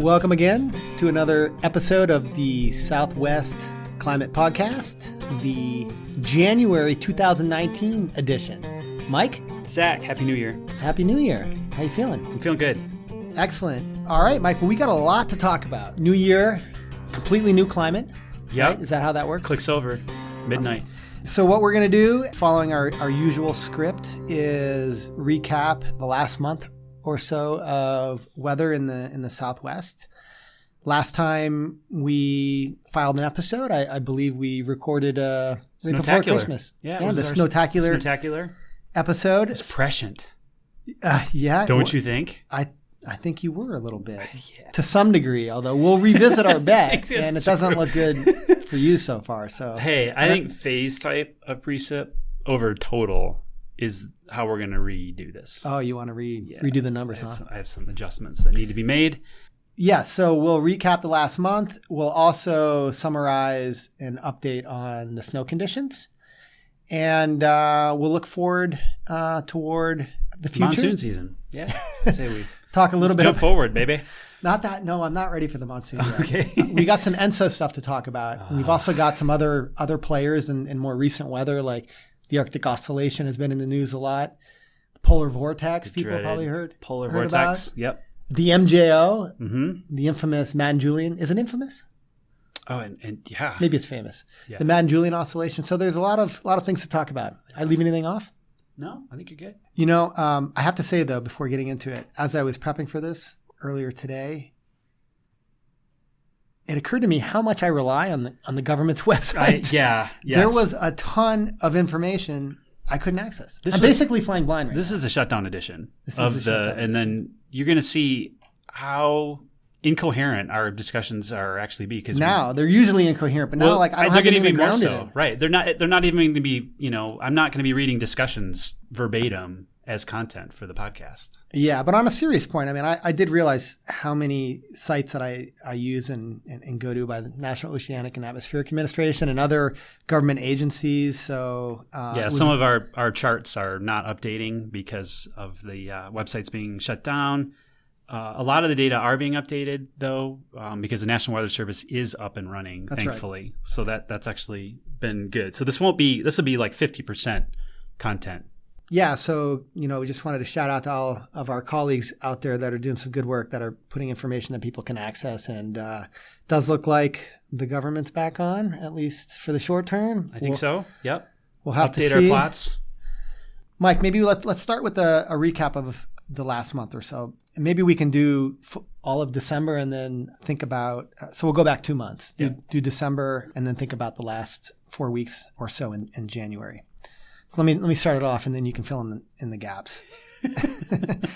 Welcome again to another episode of the Southwest Climate Podcast, the January 2019 edition. Mike? Zach, Happy New Year. Happy New Year. How you feeling? I'm feeling good. Excellent. All right, Mike, well, we got a lot to talk about. New year, completely new climate. Yep. Right? Is that how that works? Clicks over. Midnight. So what we're going to do, following our usual script, is recap the last month or so of weather in the Southwest. Last time we filed an episode, I believe we recorded right before Christmas. Yeah, the Snowtacular episode. It's prescient. Yeah. Don't you think? I think you were a little bit. Yeah. To some degree, although we'll revisit our bet, and it doesn't true. look good for you so far. So hey, I think phase type of precip over total is how we're going to redo this. Oh, you want to redo the numbers, huh? I have some adjustments that need to be made. Yeah, so we'll recap the last month. We'll also summarize an update on the snow conditions. And we'll look forward toward the future. Monsoon season. Yeah. I'd say we talk a little bit. Jump forward, baby. No, I'm not ready for the monsoon yet. Okay. We got some ENSO stuff to talk about. We've also got some other players in more recent weather, like the Arctic Oscillation has been in the news a lot. The Polar Vortex, people probably heard. Polar heard Vortex. About. Yep. The MJO, the infamous Madden Julian. Is it infamous? Oh, and yeah. Maybe it's famous. Yeah. The Madden Julian Oscillation. So there's a lot of things to talk about. I leave anything off? No, I think you're good. You know, I have to say, though, before getting into it, as I was prepping for this earlier today, it occurred to me how much I rely on the government's website. Yes. There was a ton of information I couldn't access. I'm basically flying blind right now. This is a shutdown edition and then you're going to see how incoherent our discussions are actually be. Because now they're usually incoherent, but now I don't have anything grounded in. Right. They're not even going to be, I'm not going to be reading discussions verbatim as content for the podcast. Yeah, but on a serious point, I mean, I did realize how many sites that I use and go to by the National Oceanic and Atmospheric Administration and other government agencies. So some of our charts are not updating because of the websites being shut down. A lot of the data are being updated, though, because the National Weather Service is up and running, thankfully. Right. So that's actually been good. So this will be like 50% content. Yeah, so, we just wanted to shout out to all of our colleagues out there that are doing some good work, that are putting information that people can access. And it does look like the government's back on, at least for the short term. I think so. Yep. We'll have to see. Update our plots. Mike, maybe let's start with a recap of the last month or so. And maybe we can do all of December and then think about, so we'll go back 2 months. Do December and then think about the last 4 weeks or so in January. So let me start it off, and then you can fill in the gaps.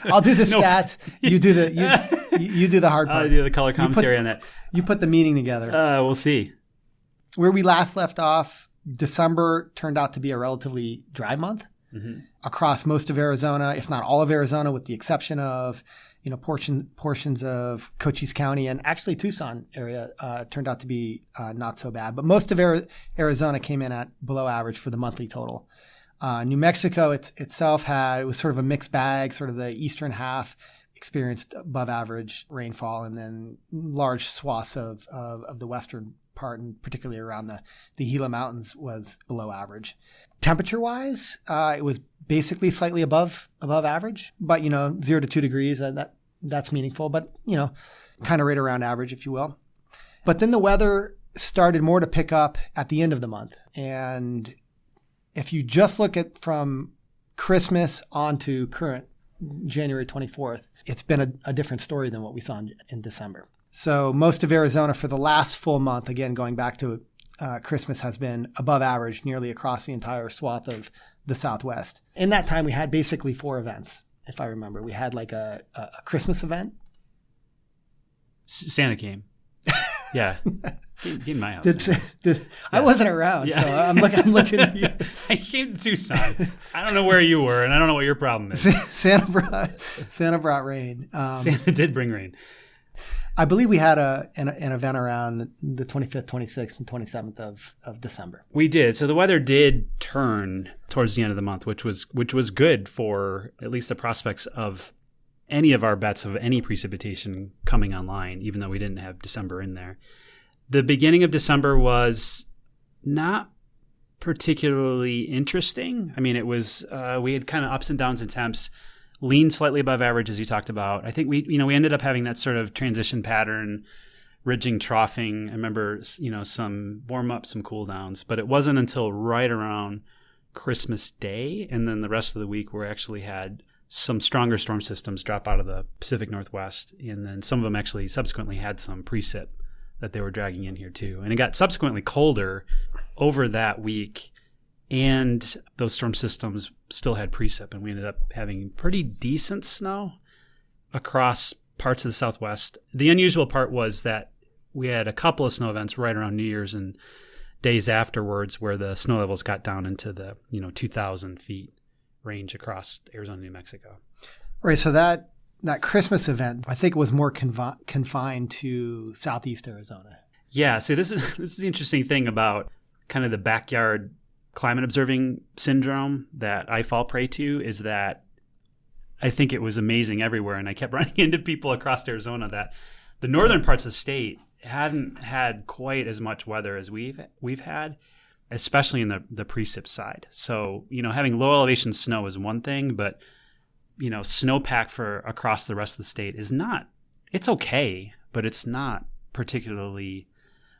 I'll do the stats. You do the hard part. I'll do the color commentary on that. You put the meeting together. We'll see. Where we last left off, December turned out to be a relatively dry month across most of Arizona, if not all of Arizona, with the exception of portions of Cochise County and actually Tucson area turned out to be not so bad. But most of Arizona came in at below average for the monthly total. New Mexico itself it was sort of a mixed bag. Sort of the eastern half experienced above average rainfall, and then large swaths of the western part, and particularly around the Gila Mountains, was below average. Temperature wise, it was basically slightly above average, but 0 to 2 degrees, that's meaningful, but kind of right around average, if you will. But then the weather started more to pick up at the end of the month, and if you just look at from Christmas on to current January 24th, it's been a different story than what we saw in December. So most of Arizona for the last full month, again, going back to Christmas, has been above average nearly across the entire swath of the Southwest. In that time, we had basically 4 events, if I remember. We had like a Christmas event. Santa came. Yeah. In my house. I wasn't around, so I'm looking at you. I came to Tucson. I don't know where you were, and I don't know what your problem is. Santa brought rain. Santa did bring rain. I believe we had an event around the 25th, 26th, and 27th of December. We did. So the weather did turn towards the end of the month, which was good for at least the prospects of any of our bets of any precipitation coming online, even though we didn't have December in there. The beginning of December was not particularly interesting. I mean, it was we had kind of ups and downs in temps, leaned slightly above average, as you talked about. I think we ended up having that sort of transition pattern, ridging, troughing. I remember, some warm up, some cool downs, but it wasn't until right around Christmas Day, and then the rest of the week, we actually had some stronger storm systems drop out of the Pacific Northwest, and then some of them actually subsequently had some precip that they were dragging in here too. And it got subsequently colder over that week, and those storm systems still had precip, and we ended up having pretty decent snow across parts of the Southwest. The unusual part was that we had a couple of snow events right around New Year's and days afterwards where the snow levels got down into the 2,000 feet range across Arizona, New Mexico. Right. So that Christmas event, I think, was more confined to Southeast Arizona. Yeah. So this is the interesting thing about kind of the backyard climate observing syndrome that I fall prey to, is that I think it was amazing everywhere. And I kept running into people across Arizona that the northern parts of the state hadn't had quite as much weather as we've had, especially in the precip side. So, having low elevation snow is one thing, but, snowpack for across the rest of the state is not, it's okay, but it's not particularly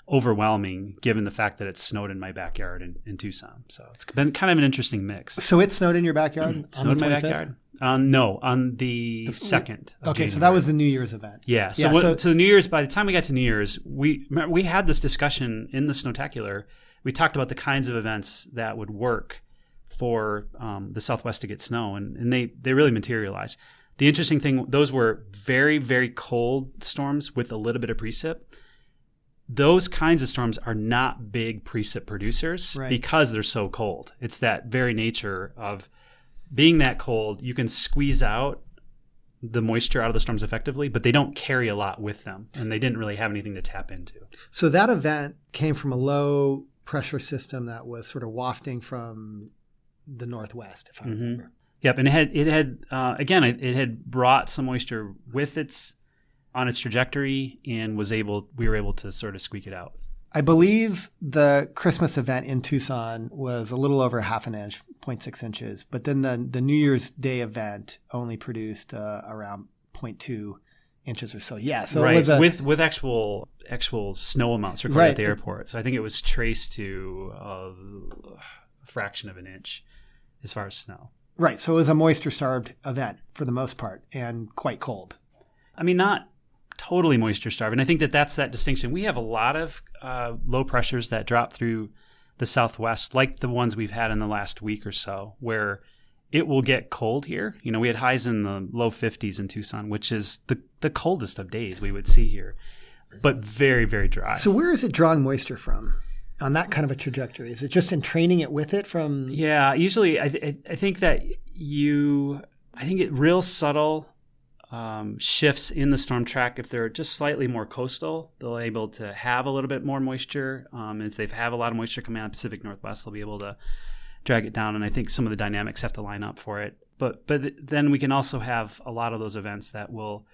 overwhelming given the fact that it snowed in my backyard in Tucson. So it's been kind of an interesting mix. So it snowed in your backyard? Snowed in my backyard? No, on the 2nd. Okay, so that was the New Year's event. Yeah. So New Year's, by the time we got to New Year's, we had this discussion in the Snowtacular. We talked about the kinds of events that would work for the Southwest to get snow, and they really materialized. The interesting thing, those were very, very cold storms with a little bit of precip. Those kinds of storms are not big precip producers, right, because they're so cold. It's that very nature of being that cold. You can squeeze out the moisture out of the storms effectively, but they don't carry a lot with them, and they didn't really have anything to tap into. So that event came from a low pressure system that was sort of wafting from the northwest, if I remember. Yep, and it had brought some moisture with on its trajectory, and we were able to sort of squeak it out. I believe the Christmas event in Tucson was a little over half an inch, 0.6 inches, but then the New Year's Day event only produced around 0.2 inches or so. Yeah, so right. It was with actual snow amounts recorded at the airport. So I think it was traced to a fraction of an inch as far as snow. Right. So it was a moisture-starved event for the most part, and quite cold. I mean, not totally moisture-starved. And I think that's that distinction. We have a lot of low pressures that drop through the Southwest, like the ones we've had in the last week or so, where it will get cold here. We had highs in the low 50s in Tucson, which is the coldest of days we would see here, but very, very dry. So where is it drawing moisture from on that kind of a trajectory? Is it just in training it with it from? Yeah, usually I think that I think it real subtle shifts in the storm track. If they're just slightly more coastal, they'll be able to have a little bit more moisture. If they have a lot of moisture coming out of the Pacific Northwest, they'll be able to drag it down. And I think some of the dynamics have to line up for it. But then we can also have a lot of those events that will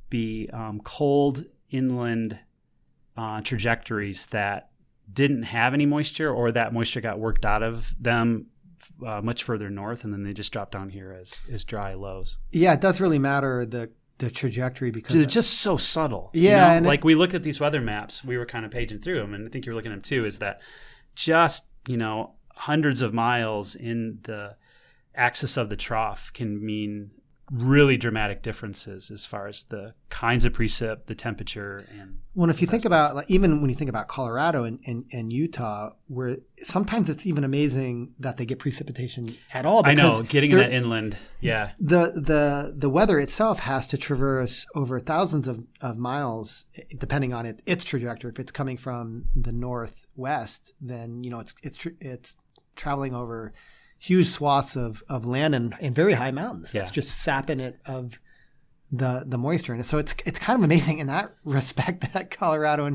be cold inland trajectories that didn't have any moisture, or that moisture got worked out of them much further north, and then they just drop down here as dry lows. Yeah, it does really matter the trajectory, because it's just so subtle. Yeah, and like we looked at these weather maps, we were kind of paging through them, and I think you're looking at them too. Is that just hundreds of miles in the axis of the trough can mean really dramatic differences as far as the kinds of precip, the temperature, and if you think about, even when you think about Colorado and Utah, where sometimes it's even amazing that they get precipitation at all. I know, getting that inland, yeah. The weather itself has to traverse over thousands of miles, depending on its trajectory. If it's coming from the northwest, then it's traveling over huge swaths of land and very high mountains. That's just sapping it of the moisture. And so it's kind of amazing in that respect that Colorado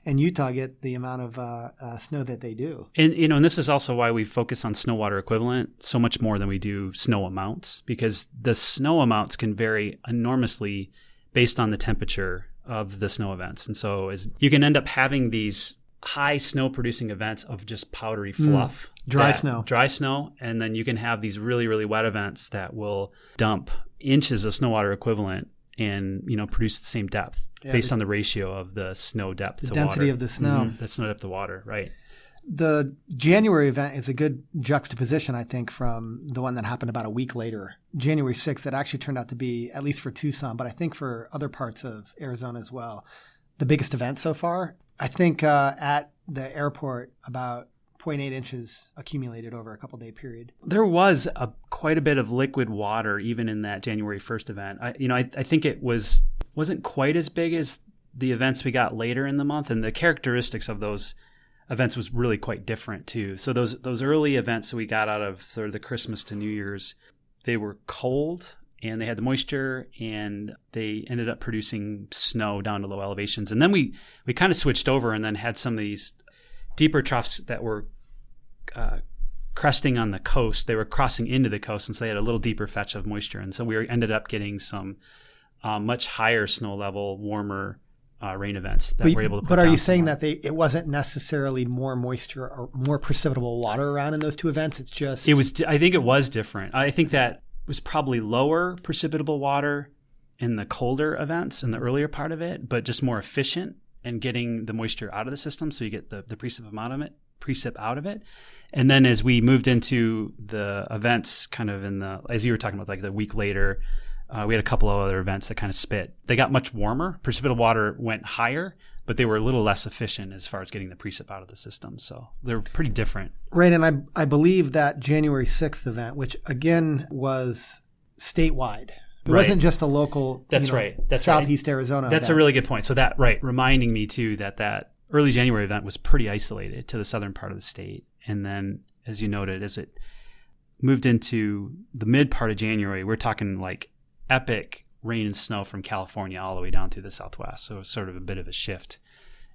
and Utah get the amount of snow that they do. And, and this is also why we focus on snow water equivalent so much more than we do snow amounts, because the snow amounts can vary enormously based on the temperature of the snow events. And so you can end up having these high snow producing events of just powdery fluff. Dry snow. And then you can have these really, really wet events that will dump inches of snow water equivalent and, produce the same depth based on the ratio of the snow depth to water. The density of the snow. The snow depth to water, right. The January event is a good juxtaposition, I think, from the one that happened about a week later. January 6th, that actually turned out to be, at least for Tucson, but I think for other parts of Arizona as well, the biggest event so far. I think at the airport, about 0.8 inches accumulated over a couple-day period. There was quite a bit of liquid water even in that January 1st event. I think it wasn't quite as big as the events we got later in the month, and the characteristics of those events was really quite different too. So those early events that we got out of sort of the Christmas to New Year's, they were cold and they had the moisture and they ended up producing snow down to low elevations. And then we kind of switched over and then had some of these deeper troughs that were cresting on the coast. They were crossing into the coast, and so they had a little deeper fetch of moisture. And so we ended up getting some much higher snow level, warmer rain events that we're able to put But are down you saying that it wasn't necessarily more moisture or more precipitable water around in those two events? It's just... I think it was different. I think that was probably lower precipitable water in the colder events in the earlier part of it, but just more efficient in getting the moisture out of the system, so you get the precip out of it. And then as we moved into the events kind of as you were talking about, like the week later, we had a couple of other events that kind of spit. They got much warmer. Precipitable water went higher, but they were a little less efficient as far as getting the precip out of the system. So they're pretty different. Right. And I believe that January 6th event, which again was statewide. It wasn't just a local That's Southeast Arizona That's event. a really good point. So reminding me too that early January event was pretty isolated to the southern part of the state. And then, as you noted, as it moved into the mid part of January, we're talking like epic rain and snow from California all the way down through the Southwest. So it's sort of a bit of a shift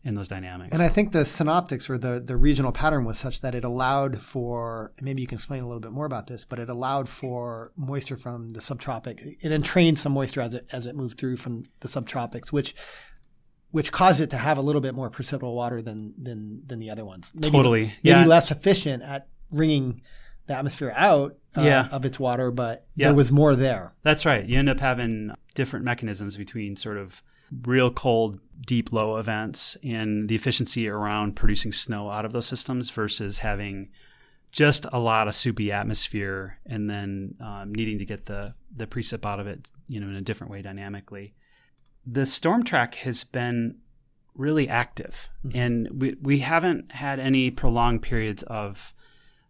in those dynamics. And I think the synoptics or the regional pattern was such that it allowed for, maybe you can explain a little bit more about this, but it allowed for moisture from the subtropic. It entrained some moisture as it moved through from the subtropics, which caused it to have a little bit more precipitable water than the other ones. Maybe less efficient at wringing the atmosphere out of its water, but there was more there. That's right. You end up having different mechanisms between sort of real cold, deep low events and the efficiency around producing snow out of those systems versus having just a lot of soupy atmosphere and then needing to get the precip out of it, in a different way dynamically. The storm track has been really active, and we haven't had any prolonged periods of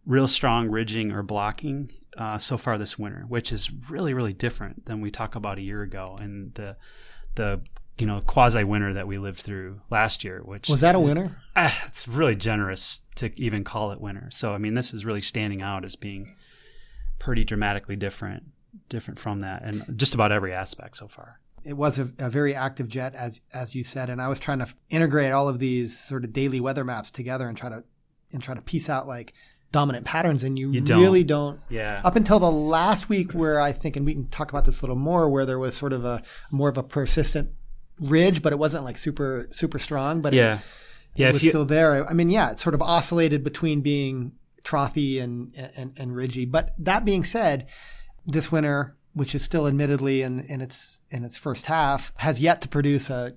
real strong ridging or blocking so far this winter, which is really, really different than we talked about a year ago and the quasi winter that we lived through last year. Which was that a winter? It's really generous to even call it winter. So I mean, this is really standing out as being pretty dramatically different from that, and just about every aspect so far. It was a very active jet, as you said, and I was trying to integrate all of these sort of daily weather maps together and try to piece out like dominant patterns, and you really don't. Yeah. Up until the last week, where I think, and we can talk about this a little more, where there was sort of more of a persistent ridge, but it wasn't like super super strong, but it was still there. I mean, it sort of oscillated between being trothy and ridgy. But that being said, this winter, which is still admittedly in its first half, has yet to produce a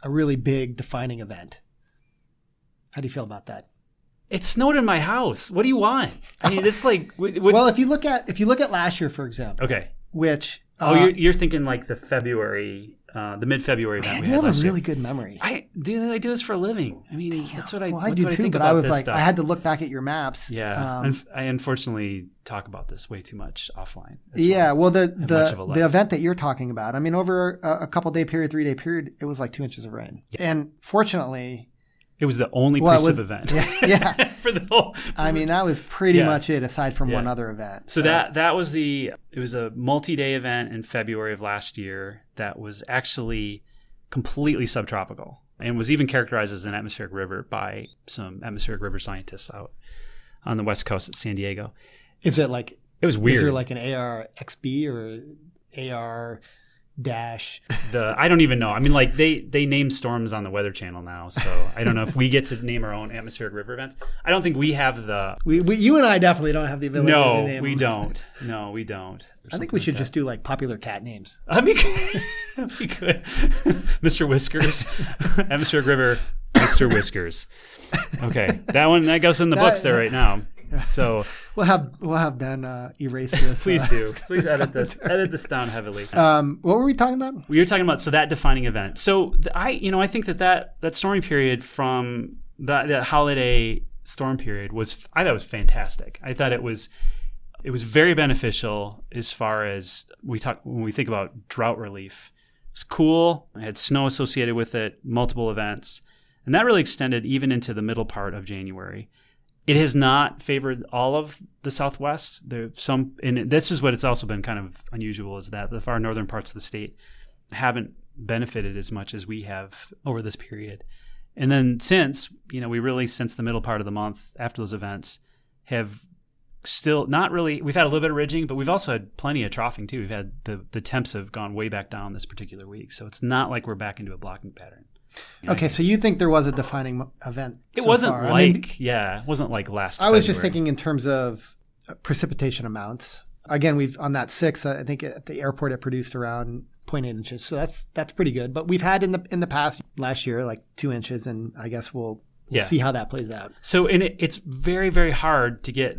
really big defining event. How do you feel about that? It snowed in my house. What do you want? I mean, it's like well, if you look at last year, for example, okay, which you're thinking like the mid-February event we had last year. You have a really good memory. I do this for a living. I mean, that's what I. Well, I do too. But I was like, I had to look back at your maps. Yeah, I unfortunately talk about this way too much offline. Well, the event that you're talking about, I mean, over a couple day period, 3 day period, it was like 2 inches of rain, and fortunately. It was the only precip event. Yeah. for the whole. I mean, that was pretty much it, aside from one other event. So that was it was a multi-day event in February of last year that was actually completely subtropical and was even characterized as an atmospheric river by some atmospheric river scientists out on the west coast at San Diego. Is it like, it was weird. Is there like an ARXB or AR dash? I don't even know. I mean, like they name storms on the Weather Channel now, so I don't know if we get to name our own atmospheric river events. I don't think we have the. You and I definitely don't have the ability to name them. No, we don't. I think we should just do like popular cat names. That'd be good. Mr. Whiskers, atmospheric river, Mr. Whiskers. Okay, that goes in the books there right now. So we'll have Ben erase this. Please do. Please edit this down heavily. What were we talking about? We were talking about that defining event. So I think that storming period from that holiday storm period I thought was fantastic. I thought it was very beneficial as far as when we think about drought relief. It's cool. It had snow associated with it, multiple events, and that really extended even into the middle part of January. It has not favored all of the Southwest. And this is what it's also been kind of unusual, is that the far northern parts of the state haven't benefited as much as we have over this period. And then since the middle part of the month after those events have still not really, we've had a little bit of ridging, but we've also had plenty of troughing too. We've had the temps have gone way back down this particular week. So it's not like we're back into a blocking pattern. Okay, so you think there was a defining event? It wasn't far. It wasn't like last. I was just thinking in terms of precipitation amounts. Again, we've on that 6. I think at the airport it produced around 0.8 inches, so that's pretty good. But we've had in the past last year like 2 inches, and I guess we'll see how that plays out. So it's very, very hard to get,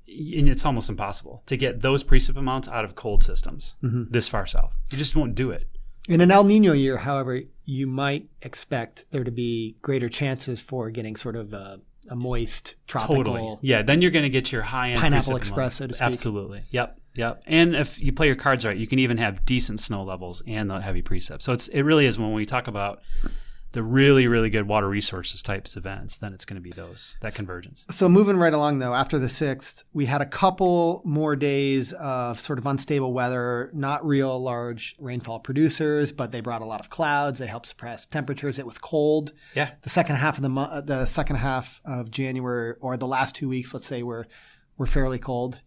and it's almost impossible to get those precip amounts out of cold systems this far south. You just won't do it. In an El Niño year, however, you might expect there to be greater chances for getting sort of a moist tropical. Totally. Yeah, then you're going to get your high-end Pineapple Express, so to speak. Absolutely. Yep. And if you play your cards right, you can even have decent snow levels and the heavy precip. So it really is, when we talk about the really, really good water resources types events, then it's going to be that convergence. So moving right along, though, after the 6th, we had a couple more days of sort of unstable weather, not real large rainfall producers, but they brought a lot of clouds. They helped suppress temperatures. It was cold. Yeah. The second half of January, or the last 2 weeks, let's say, were fairly cold.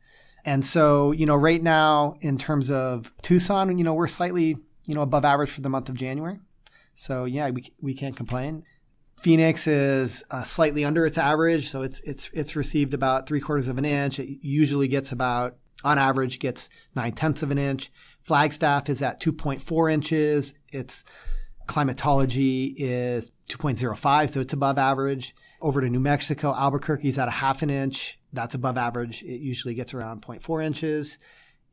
And so, right now, in terms of Tucson, we're slightly, above average for the month of January. So yeah, we can't complain. Phoenix is slightly under its average, so it's received about 3/4 of an inch. It usually gets on average, 9/10 of an inch. Flagstaff is at 2.4 inches. Its climatology is 2.05, so it's above average. Over to New Mexico, Albuquerque's at 1/2 inch. That's above average. It usually gets around 0.4 inches.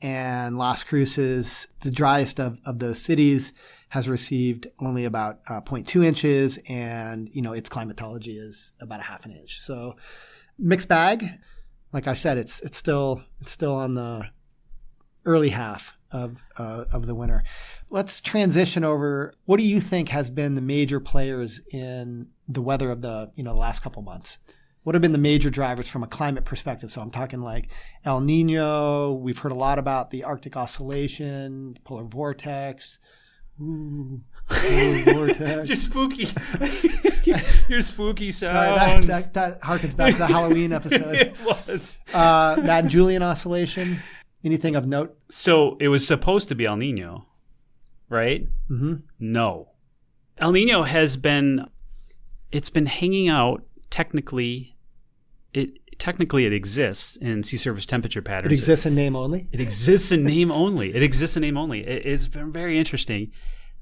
And Las Cruces, the driest of those cities, has received only about 0.2 inches, and its climatology is about 1/2 inch. So mixed bag. Like I said, it's still on the early half of the winter. Let's transition over. What do you think has been the major players in the weather of the last couple months? What have been the major drivers from a climate perspective? So I'm talking like El Niño. We've heard a lot about the Arctic Oscillation, Polar Vortex. Ooh, Polar Vortex. You're spooky. Your spooky sounds. Sorry, that harkens back to the Halloween episode. It was. Madden Julian Oscillation. Anything of note? So it was supposed to be El Niño, right? Mm-hmm. No. El Niño it's been hanging out technically. It exists in sea surface temperature patterns. It exists in name only? It exists in name only. It's been very interesting.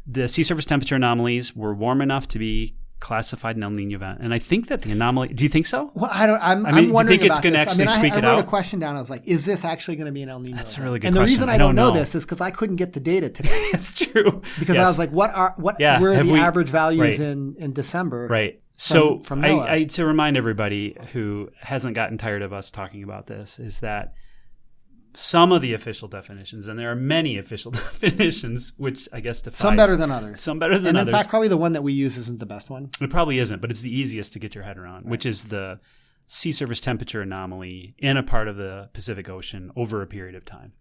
The sea surface temperature anomalies were warm enough to be classified an El Niño event. And I think that the anomaly, do you think so? Well, I'm wondering about this. Do you think it's going to actually squeak it out? I wrote a question down. I was like, is this actually going to be an El Niño That's event? a really good question. And the reason I don't know this is because I couldn't get the data today. It's true. Because I was like, where are the average values in December? Right. So to remind everybody who hasn't gotten tired of us talking about this, is that some of the official definitions, and there are many official definitions, which I guess define some better than others. And in fact, probably the one that we use isn't the best one. It probably isn't, but it's the easiest to get your head around, which is the sea surface temperature anomaly in a part of the Pacific Ocean over a period of time.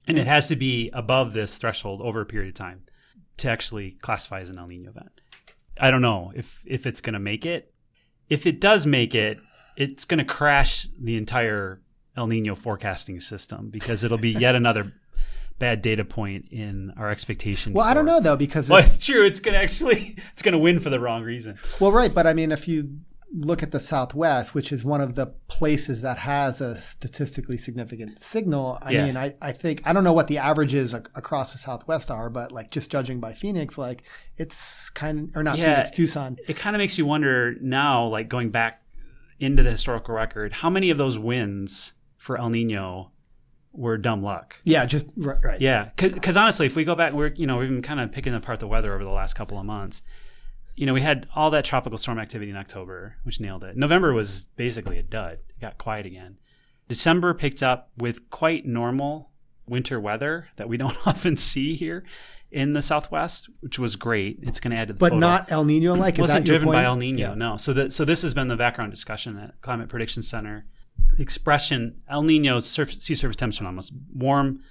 And it has to be above this threshold over a period of time to actually classify as an El Nino event. I don't know if it's going to make it. If it does make it, it's going to crash the entire El Nino forecasting system because it'll be yet another bad data point in our expectation. Well, I don't know though, because it's true. It's going to win for the wrong reason. Well, right. But I mean, if you look at the Southwest, which is one of the places that has a statistically significant signal, I mean, I think, I don't know what the averages across the Southwest are, but like just judging by Phoenix, like it's Phoenix, Tucson. It kind of makes you wonder now, like going back into the historical record, how many of those wins for El Nino were dumb luck? Yeah, just right. Yeah, because honestly, if we go back, we've been kind of picking apart the weather over the last couple of months. We had all that tropical storm activity in October, which nailed it. November was basically a dud. It got quiet again. December picked up with quite normal winter weather that we don't often see here in the Southwest, which was great. It's going to add to the But photo. Not El Nino like? It wasn't driven by El Nino, yeah. no. So this has been the background discussion at Climate Prediction Center. The expression El Nino sea surface temperature anomaly, warm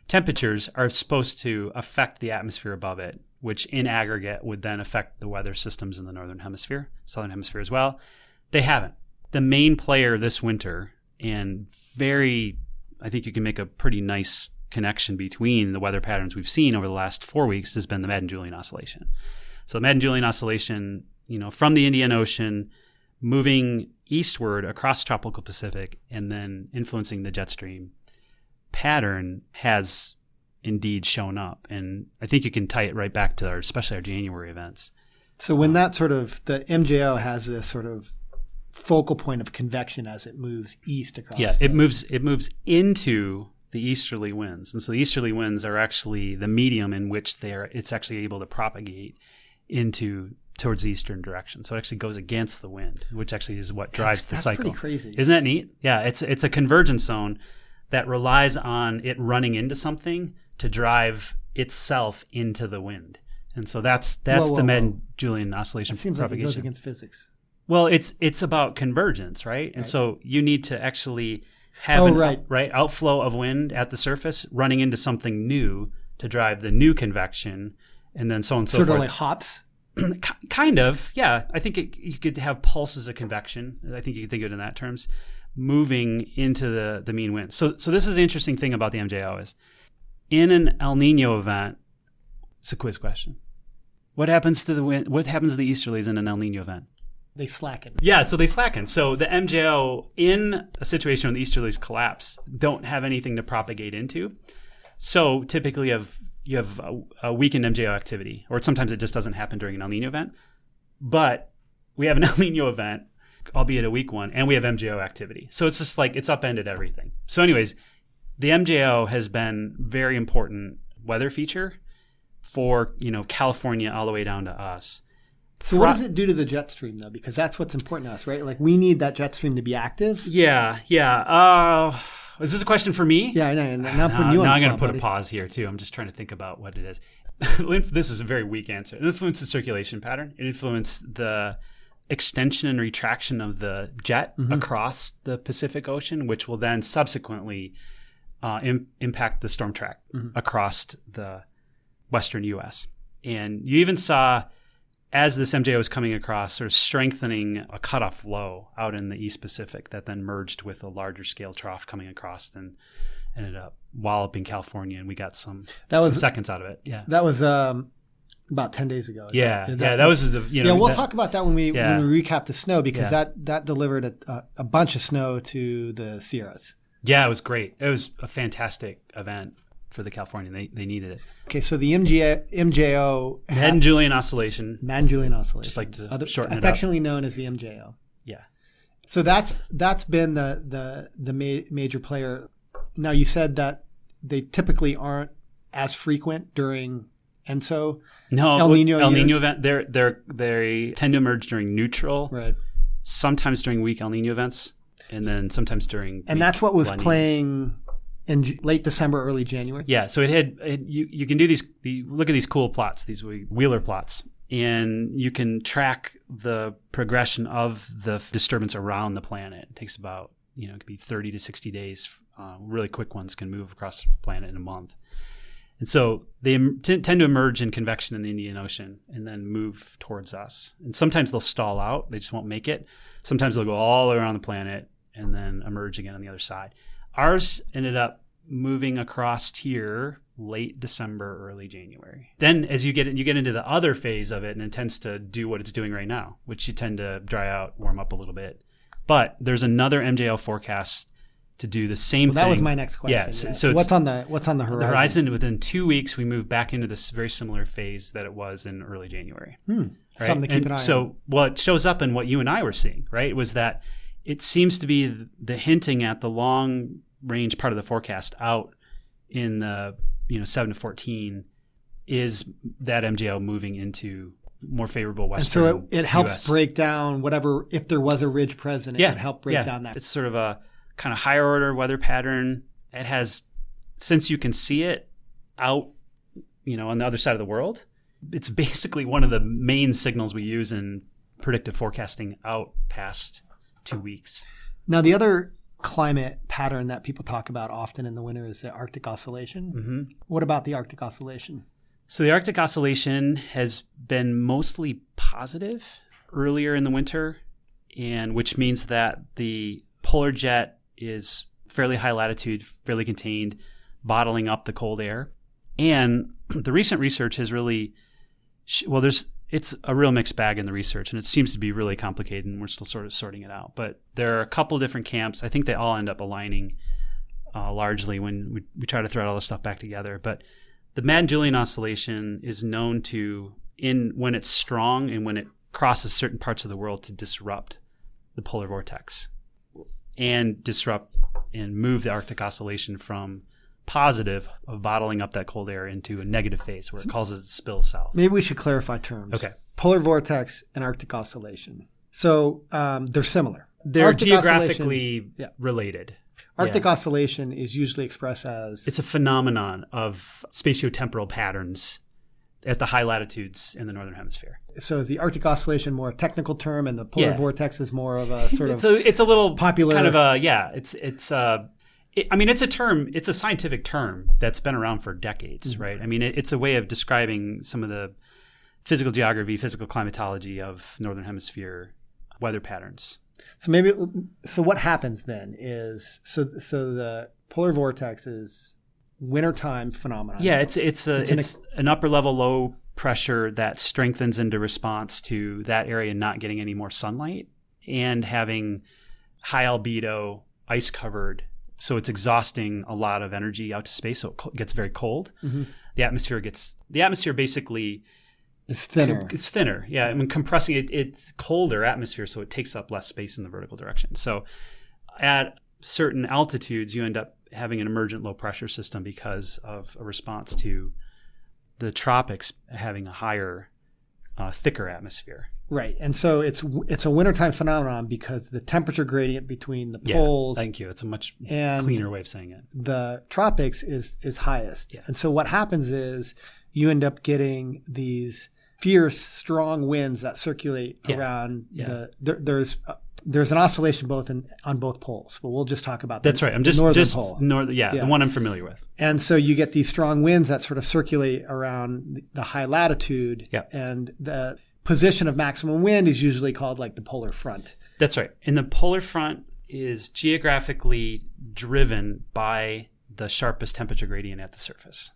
temperatures are supposed to affect the atmosphere above it, which in aggregate would then affect the weather systems in the northern hemisphere, southern hemisphere as well. They haven't. The main player this winter, and I think you can make a pretty nice connection between the weather patterns we've seen over the last 4 weeks, has been the Madden Julian Oscillation. So the Madden Julian Oscillation, from the Indian Ocean, moving eastward across the tropical Pacific and then influencing the jet stream pattern has indeed shown up. And I think you can tie it right back to especially our January events. So when that sort of, the MJO has this sort of focal point of convection as it moves east across. Yeah, it moves into the easterly winds. And so the easterly winds are actually the medium in which it's actually able to propagate towards the eastern direction. So it actually goes against the wind, which actually is what drives the cycle. That's pretty crazy. Isn't that neat? Yeah, it's a convergence zone that relies on it running into something to drive itself into the wind. And so that's the Madden Julian Oscillation. It seems propagation. like it goes against physics. Well, it's about convergence, right? And so you need to actually have outflow of wind at the surface running into something new to drive the new convection, and then so on and so forth. Sort of like hops? Kind of, yeah. I think you could have pulses of convection. I think you could think of it in that terms, moving into the mean wind. So this is the interesting thing about the MJO is, in an El Nino event, it's a quiz question. What happens to the wind? What happens to the easterlies in an El Nino event? They slacken. Yeah, so they slacken. So the MJO, in a situation when the easterlies collapse, don't have anything to propagate into. So typically you have a weakened MJO activity, or sometimes it just doesn't happen during an El Nino event. But we have an El Nino event, albeit a weak one, and we have MJO activity. So it's just like it's upended everything. So anyways, the MJO has been very important weather feature for California all the way down to us. So what does it do to the jet stream, though? Because that's what's important to us, right? Like, we need that jet stream to be active. Yeah. Is this a question for me? Yeah, I know. And I'm putting you on the spot, I'm going to put buddy. a pause here, too. I'm just trying to think about what it is. This is a very weak answer. It influences the circulation pattern. It influences the extension and retraction of the jet across the Pacific Ocean, which will then subsequently impact the storm track across the western U.S. And you even saw, as this MJO was coming across, sort of strengthening a cutoff low out in the East Pacific that then merged with a larger scale trough coming across and ended up walloping California, and we got some seconds out of it. Yeah, that was about 10 days ago. That was the we'll talk about that when we recap the snow, because that delivered a bunch of snow to the Sierras. Yeah, it was great. It was a fantastic event for the Californian. They needed it. Okay, so the MJO Madden Julian Oscillation. Madden Julian Oscillation. Just like to shorten it up. Affectionately known as the MJO. Yeah. So that's been the major player. Now, you said that they typically aren't as frequent during ENSO. No, El Nino event. They tend to emerge during neutral. Right. Sometimes during weak El Nino events, and then sometimes during. And that's what was playing in late December, early January. Yeah, so it had you can do these. Look at these cool plots, these Wheeler plots, and you can track the progression of the disturbance around the planet. It takes about, it could be 30 to 60 days. Really quick ones can move across the planet in a month. And so they tend to emerge in convection in the Indian Ocean and then move towards us. And sometimes they'll stall out. They just won't make it. Sometimes they'll go all the way around the planet and then emerge again on the other side. Ours ended up moving across here late December, early January. Then as you get into the other phase of it, and it tends to do what it's doing right now, which you tend to dry out, warm up a little bit. But there's another MJO forecast to do the same thing. That was my next question. Yeah. So what's on the horizon? The horizon, within 2 weeks, we move back into this very similar phase that it was in early January. Right? Something to keep an eye on. So what shows up in what you and I were seeing, right, was that it seems to be the hinting at the long range part of the forecast out in the 7 to 14 is that MJO moving into more favorable western. And so it helps US. break down whatever, if there was a ridge present, it would help break down that. It's sort of a kind of higher order weather pattern. It has, since you can see it out, on the other side of the world, it's basically one of the main signals we use in predictive forecasting out past 2 weeks. Now, the other climate pattern that people talk about often in the winter is the Arctic Oscillation. Mm-hmm. What about the Arctic Oscillation? So the Arctic Oscillation has been mostly positive earlier in the winter, and which means that the polar jet is fairly high latitude, fairly contained, bottling up the cold air. And the recent research has really, it's a real mixed bag in the research, and it seems to be really complicated, and we're still sort of sorting it out. But there are a couple of different camps. I think they all end up aligning largely when we try to thread all this stuff back together. But the Madden Julian Oscillation is known to, when it's strong and when it crosses certain parts of the world, to disrupt the polar vortex and disrupt and move the Arctic Oscillation from positive of bottling up that cold air into a negative phase where it causes it to spill south. Maybe we should clarify terms. Okay. Polar vortex and Arctic Oscillation. So they're similar. They're Arctic geographically related. Arctic Oscillation is usually expressed as... It's a phenomenon of spatiotemporal patterns at the high latitudes in the northern hemisphere. So is the Arctic Oscillation more a technical term, and the polar vortex is more of a sort of it's a little popular kind of a it's a term. It's a scientific term that's been around for decades, right? I mean, it's a way of describing some of the physical geography, physical climatology of northern hemisphere weather patterns. So what happens then is so the polar vortex is wintertime phenomenon. Yeah, it's an upper level low pressure that strengthens into response to that area not getting any more sunlight and having high albedo, ice covered. So it's exhausting a lot of energy out to space. So it gets very cold. Mm-hmm. The atmosphere basically is thinner. It's thinner. Yeah. I mean, compressing it, it's colder atmosphere. So it takes up less space in the vertical direction. So at certain altitudes, you end up having an emergent low pressure system because of a response to the tropics having a higher, thicker atmosphere. Right. And so it's a wintertime phenomenon because the temperature gradient between the poles. Thank you. It's a much cleaner way of saying it. The tropics is highest. Yeah. And so what happens is you end up getting these fierce, strong winds that circulate around there's an oscillation on both poles, but we'll just talk about that's right. I'm just northern pole. The one I'm familiar with. And so you get these strong winds that sort of circulate around the high latitude, and the position of maximum wind is usually called like the polar front. That's right. And the polar front is geographically driven by the sharpest temperature gradient at the surface.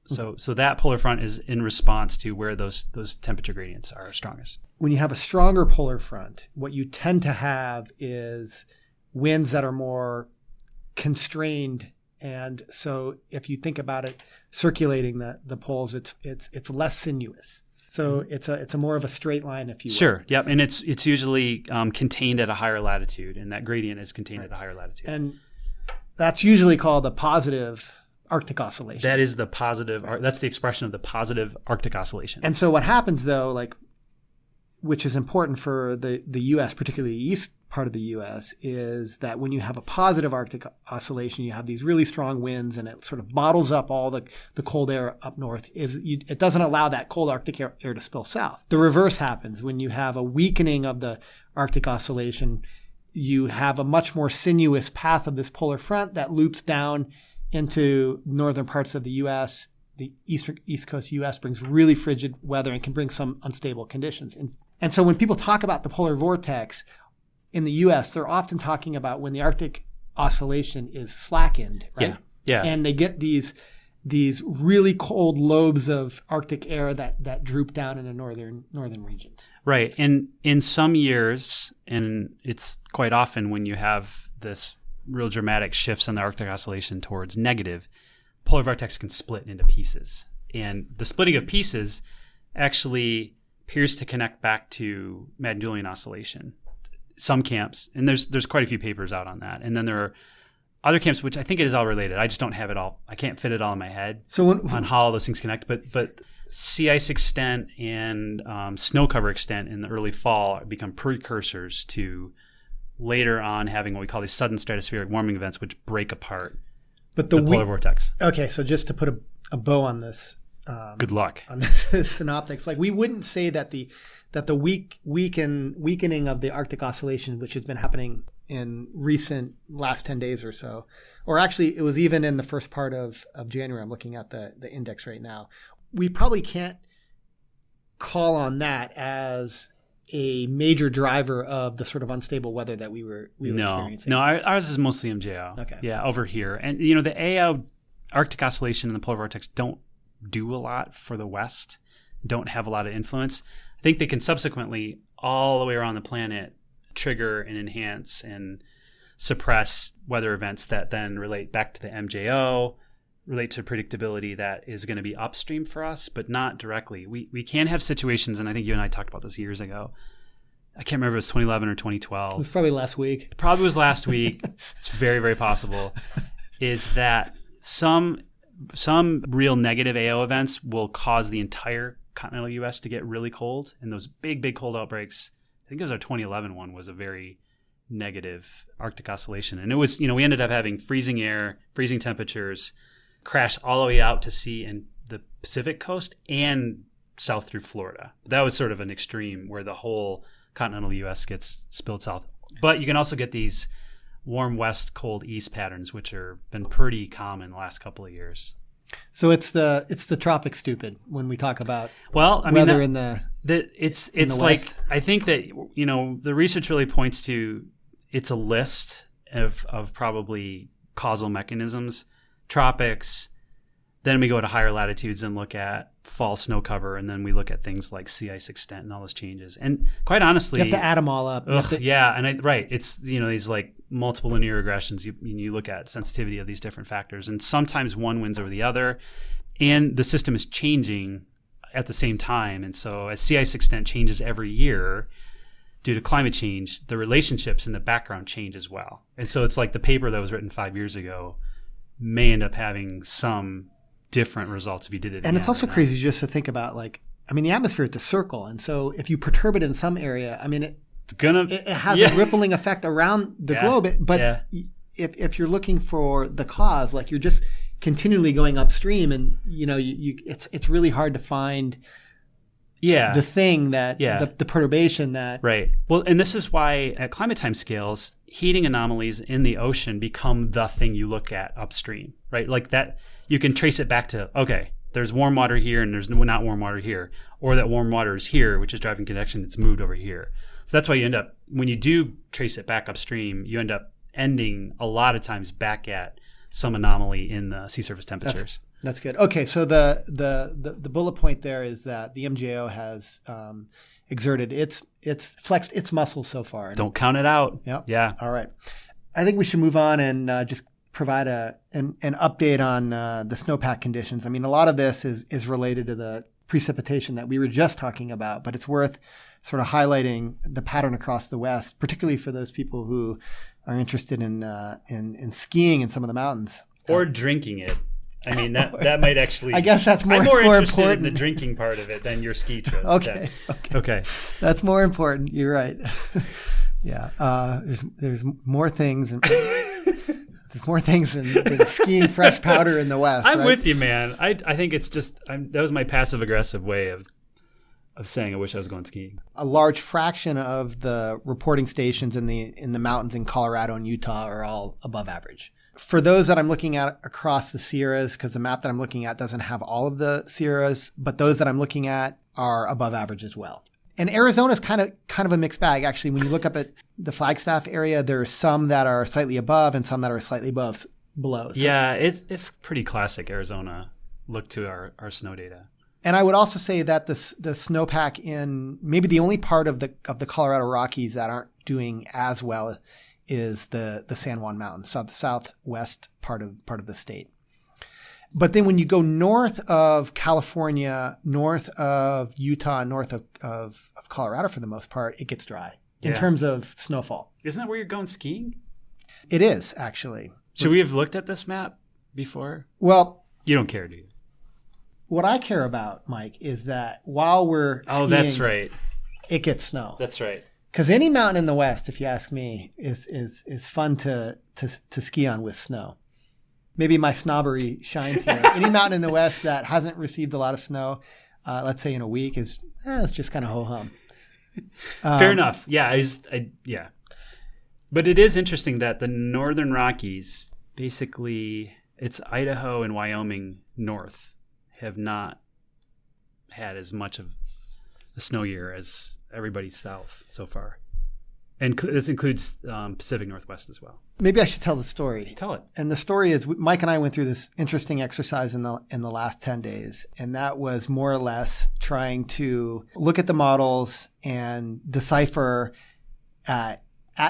So that polar front is in response to where those temperature gradients are strongest. When you have a stronger polar front, what you tend to have is winds that are more constrained. And so if you think about it, circulating the poles, it's less sinuous. So it's a more of a straight line, if you will. Sure. Yep. And it's usually contained at a higher latitude, and that gradient is contained at a higher latitude. And that's usually called a positive Arctic Oscillation. That is that's the expression of the positive Arctic Oscillation. And so what happens though, which is important for the U.S., particularly the east part of the U.S. is that when you have a positive Arctic oscillation, you have these really strong winds and it sort of bottles up all the cold air up north. It doesn't allow that cold Arctic air to spill south. The reverse happens when you have a weakening of the Arctic oscillation. You have a much more sinuous path of this polar front that loops down into northern parts of the U.S. The East Coast U.S. brings really frigid weather and can bring some unstable conditions. And so when people talk about the polar vortex in the U.S., they're often talking about when the Arctic oscillation is slackened, right? Yeah. And they get these really cold lobes of Arctic air that droop down in the northern regions. Right. And in some years, and it's quite often when you have this real dramatic shifts in the Arctic oscillation towards negative, polar vortex can split into pieces. And the splitting of pieces actually appears to connect back to Madden Julian Oscillation. Some camps, and there's quite a few papers out on that. And then there are other camps, which I think it is all related. I just don't have it all. I can't fit it all in my head on how all those things connect. But sea ice extent and snow cover extent in the early fall become precursors to later on having what we call these sudden stratospheric warming events, which break apart the polar vortex. Okay, so just to put a bow on this. Good luck. On the synoptics. Like we wouldn't say that the weakening of the Arctic oscillation, which has been happening in recent last 10 days or so, or actually it was even in the first part of January. I'm looking at the index right now. We probably can't call on that as a major driver of the sort of unstable weather that we were experiencing. No, ours is mostly MJO. Okay. Yeah, over here. And, you know, the AO Arctic oscillation and the polar vortex don't do a lot for the West, don't have a lot of influence. I think they can subsequently, all the way around the planet, trigger and enhance and suppress weather events that then relate back to the MJO, relate to predictability that is going to be upstream for us, but not directly. We can have situations, and I think you and I talked about this years ago. I can't remember if it was 2011 or 2012. It was probably last week. It probably was last week. It's very, very possible. Is that some real negative AO events will cause the entire continental U.S. to get really cold, and those big, big cold outbreaks. I think it was our 2011 one was a very negative Arctic oscillation, and it was, you know, we ended up having freezing air, freezing temperatures, crash all the way out to sea and the Pacific coast and south through Florida. That was sort of an extreme where the whole continental U.S. gets spilled south. But you can also get these warm west, cold east patterns, which are been pretty common the last couple of years. So it's the tropic stupid when we talk about weather in the it's in the like West. I think that, you know, the research really points to it's a list of probably causal mechanisms. Tropics, then we go to higher latitudes and look at fall snow cover, and then we look at things like sea ice extent and all those changes. And quite honestly, you have to add them all up. It's, you know, these like multiple linear regressions. You look at sensitivity of these different factors, and sometimes one wins over the other, and the system is changing at the same time. And so as sea ice extent changes every year due to climate change, the relationships in the background change as well. And so it's like the paper that was written 5 years ago may end up having some different results if you did it. And it's also crazy just to think about, like, I mean, the atmosphere is a circle. And so if you perturb it in some area, I mean, it has a rippling effect around the globe. But if you're looking for the cause, like you're just continually going upstream, and, you know, it's really hard to find the thing that the perturbation that. Right. Well, and this is why at climate time scales, heating anomalies in the ocean become the thing you look at upstream, right? Like that, you can trace it back to, okay, there's warm water here and there's not warm water here, or that warm water is here, which is driving convection, it's moved over here. So that's why you end up, when you do trace it back upstream, you end up ending a lot of times back at some anomaly in the sea surface temperatures. That's good. Okay, so the bullet point there is that the MJO has exerted it's flexed its muscles so far. Don't count it out. Yep. Yeah. All right. I think we should move on and just provide an update on the snowpack conditions. I mean, a lot of this is related to the precipitation that we were just talking about, but it's worth sort of highlighting the pattern across the West, particularly for those people who are interested in skiing in some of the mountains. Or drinking it. I mean, that might actually... I guess that's more interested important in the drinking part of it than your ski trip. Okay. That's more important. You're right. Yeah. There's more things. There's more things than skiing fresh powder in the West. I'm right? with you, man. I think it's just that was my passive aggressive way of saying I wish I was going skiing. A large fraction of the reporting stations in the mountains in Colorado and Utah are all above average. For those that I'm looking at across the Sierras, because the map that I'm looking at doesn't have all of the Sierras, but those that I'm looking at are above average as well. And Arizona is kind of a mixed bag. Actually, when you look up at the Flagstaff area, there are some that are slightly above and some that are slightly below. So, yeah, it's pretty classic Arizona look to our snow data. And I would also say that the snowpack in maybe the only part of the Colorado Rockies that aren't doing as well is the San Juan Mountains, the southwest part of the state. But then when you go north of California, north of Utah, north of Colorado for the most part, it gets dry in terms of snowfall. Isn't that where you're going skiing? It is, actually. Should we have looked at this map before? Well, you don't care, do you? What I care about, Mike, is that while we're skiing, that's right, it gets snow. That's right. Because any mountain in the West, if you ask me, is fun to ski on with snow. Maybe my snobbery shines here. Any mountain in the West that hasn't received a lot of snow, let's say in a week, it's just kind of ho-hum. Fair enough. Yeah, yeah. But it is interesting that the Northern Rockies, basically, it's Idaho and Wyoming north, have not had as much of a snow year as everybody south so far. And this includes Pacific Northwest as well. Maybe I should tell the story. Tell it. And the story is Mike and I went through this interesting exercise in the last 10 days. And that was more or less trying to look at the models and decipher at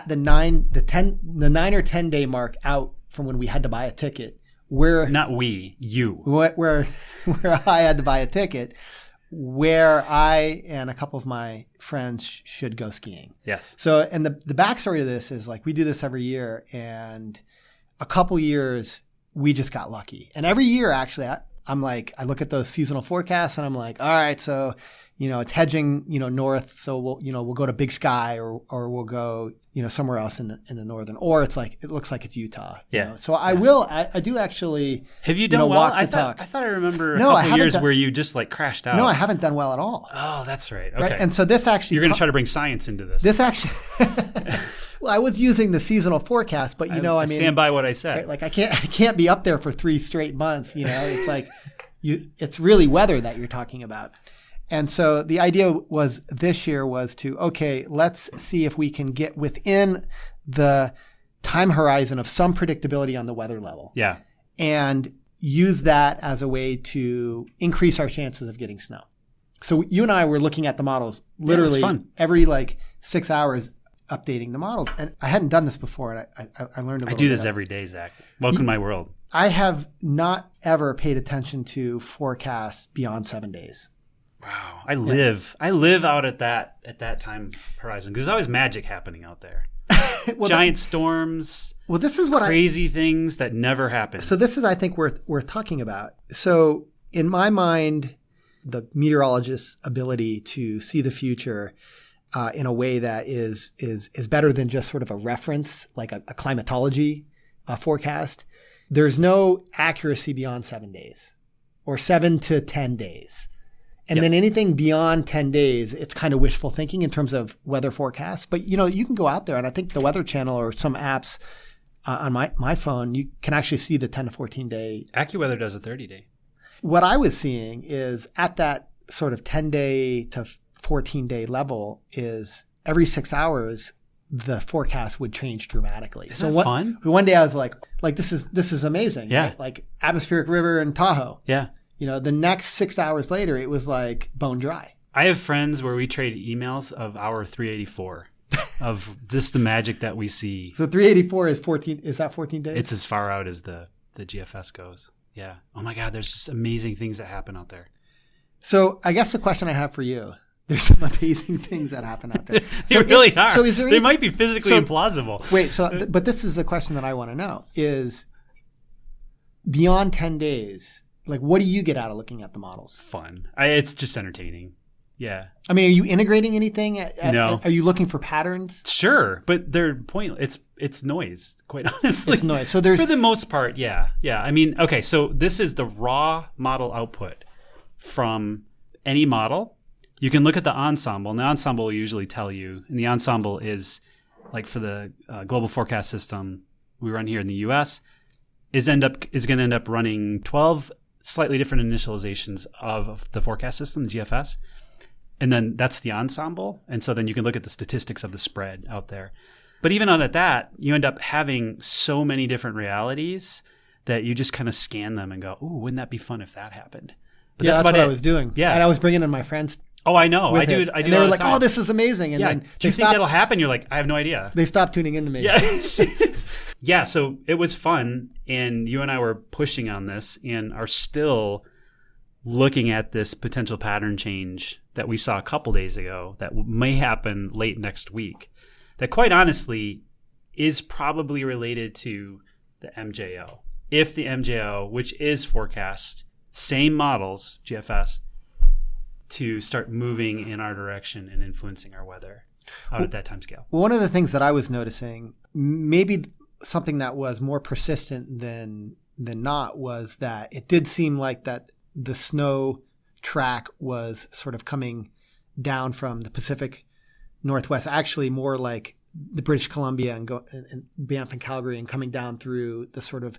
the 9 or 10 day mark out from when we had to buy a ticket. Not we, you. Where I had to buy a ticket. Where I and a couple of my friends should go skiing. Yes. So, and the backstory to this is like we do this every year, and a couple years we just got lucky. And every year, actually, I'm like, I look at those seasonal forecasts, and I'm like, all right, so it's hedging, north, so we'll go to Big Sky, or we'll go, somewhere else in the northern, or it's like it looks like it's Utah. Yeah. So I do actually. Have you done well? I thought I remember a couple years where you just like crashed out. No, I haven't done well at all. Oh, that's right. Okay. Right? And so this actually, you're going to try to bring science into this. This actually. Well, I was using the seasonal forecast, but I mean, stand by what I said. Right? Like I can't be up there for 3 straight months. It's like it's really weather that you're talking about. And so the idea was this year was to, okay, let's see if we can get within the time horizon of some predictability on the weather level. Yeah. And use that as a way to increase our chances of getting snow. So you and I were looking at the models literally every 6 hours, updating the models. And I hadn't done this before, and I learned a little bit. I do this every day, Zach. Welcome to my world. I have not ever paid attention to forecasts beyond 7 days. Wow. I live out at that time horizon because there's always magic happening out there. Giant storms. Well, this is what crazy things that never happen. So this is, I think, worth talking about. So in my mind, the meteorologist's ability to see the future in a way that is better than just sort of a reference, like a climatology forecast. There's no accuracy beyond 7 days or 7 to 10 days. And then anything beyond 10 days, it's kind of wishful thinking in terms of weather forecasts. But, you can go out there, and I think the Weather Channel or some apps on my phone, you can actually see the 10 to 14 day. AccuWeather does a 30-day. What I was seeing is at that sort of 10-day to 14-day level is every 6 hours, the forecast would change dramatically. Isn't that fun? One day I was like this is amazing. Yeah. Right? Like atmospheric river in Tahoe. Yeah. The next 6 hours later, it was like bone dry. I have friends where we trade emails of hour 384 of just the magic that we see. So 384 is 14. Is that 14 days? It's as far out as the GFS goes. Yeah. Oh my God, there's just amazing things that happen out there. So I guess the question I have for you, there's some amazing things that happen out there. They really are. So is there they might be physically implausible. Wait, but this is a question that I want to know is beyond 10 days, like what do you get out of looking at the models? Fun. It's just entertaining. Yeah. I mean, are you integrating anything? No. Are you looking for patterns? Sure, but they're pointless. It's noise, quite honestly. It's noise. So there's for the most part, yeah. I mean, okay, so this is the raw model output from any model. You can look at the ensemble, and the ensemble will usually tell you. And the ensemble is like for the global forecast system we run here in the U.S. is going to end up running 12 slightly different initializations of the forecast system, the GFS. And then that's the ensemble. And so then you can look at the statistics of the spread out there. But even on at that, you end up having so many different realities that you just kind of scan them and go, ooh, wouldn't that be fun if that happened? But that's what I was doing. Yeah. And I was bringing in my friends. Oh, I know. I do. And they were like, oh, this is amazing. And yeah. then Do you think that'll happen? You're like, I have no idea. They stopped tuning into me. Yeah. Yeah. So it was fun. And you and I were pushing on this and are still looking at this potential pattern change that we saw a couple days ago that may happen late next week, that quite honestly is probably related to the MJO. If the MJO, which is forecast, same models, GFS, to start moving in our direction and influencing our weather out at that time scale. One of the things that I was noticing, maybe something that was more persistent than not, was that it did seem like that the snow track was sort of coming down from the Pacific Northwest, actually more like the British Columbia and Banff and Calgary, and coming down through the sort of